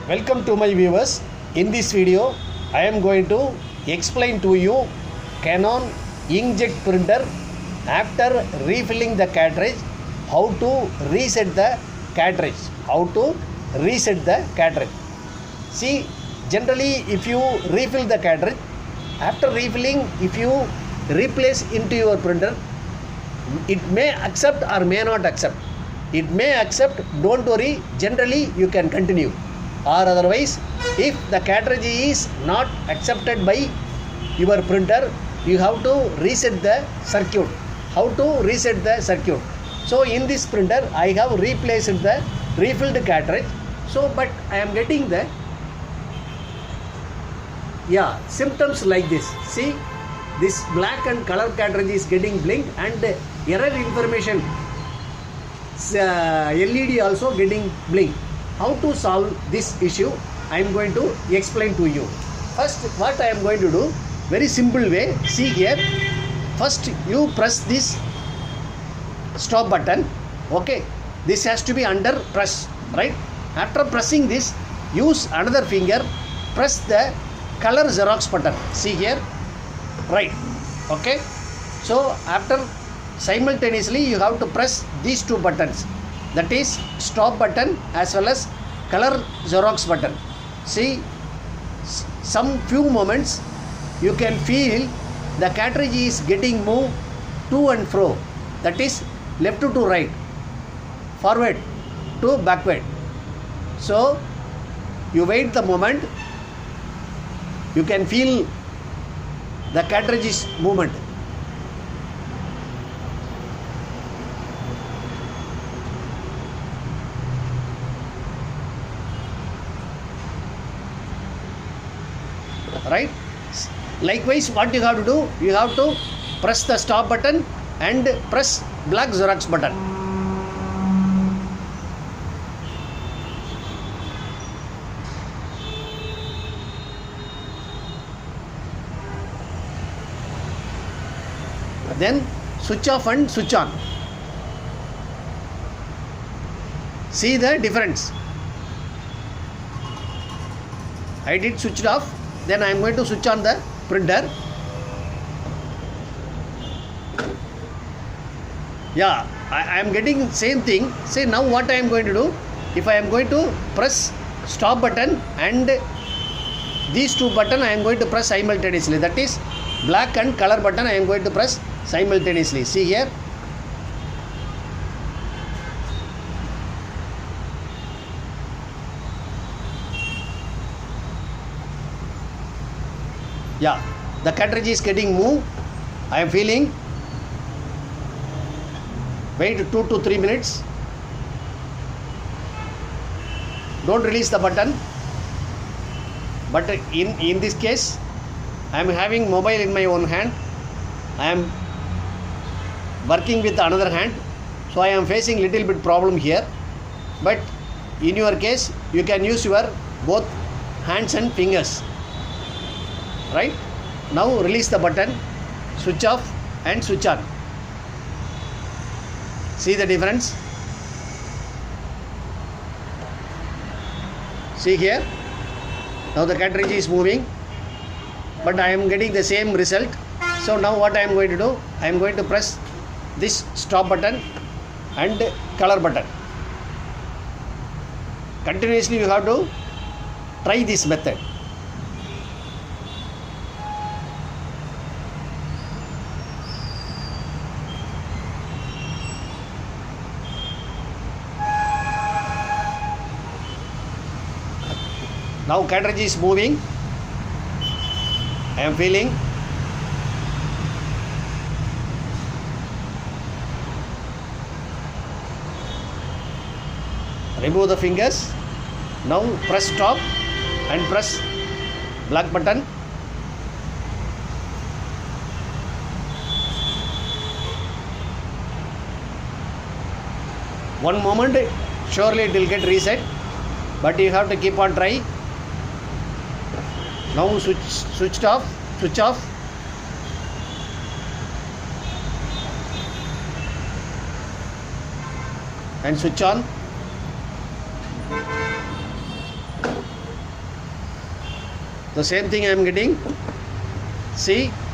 Welcome to my viewers. In this video, I am going to explain to you Canon inkjet printer after refilling the cartridge, how to reset the cartridge. See, generally if you refill the cartridge, after refilling, if you replace into your printer, it may accept or may not accept. It may accept, don't worry, generally you can continue. Or otherwise, if the cartridge is not accepted by your printer, you have to reset the circuit. How to reset the circuit? So in this printer, I have replaced the refilled cartridge. So, but I am getting the symptoms like this. See, this black and color cartridge is getting blink and error information. LED also getting blink. How to solve this issue? I am going to explain to you. First, what I am going to do, very simple way. See here, first you press this stop button. Okay, this has to be under press, right? After pressing this, use another finger, press the color xerox button. See here, right? Okay, so after simultaneously you have to press these two buttons, that is stop button as well as color xerox button. See, some few moments you can feel the cartridge is getting moved to and fro, that is left to right, forward to backward. So you wait the moment, you can feel the cartridge's movement. Right? Likewise, what you have to do, you have to press the stop button and press black xerox button. Then switch off and switch on. See the difference. I did switch it off. Then I am going to switch on the printer. Yeah, I am getting same thing. See, now what I am going to do, if I am going to press stop button and these two buttons I am going to press simultaneously, that is black and color button I am going to press simultaneously. See here. Yeah, the cartridge is getting moved. I am feeling. Wait 2 to 3 minutes. Don't release the button. But in this case, I am having mobile in my own hand. I am working with another hand. So I am facing little bit problem here. But in your case, you can use your both hands and fingers. Right? Now release the button, switch off and switch on. See the difference? See here. Now the cartridge is moving, but I am getting the same result. So now what I am going to do, I am going to press this stop button and color button. Continuously you have to try this method. Now cartridge is moving. I am feeling. Remove the fingers. Now press stop and press black button. One moment, surely it will get reset, but you have to keep on trying. Now switch off. and switch on. The same thing I am getting. See,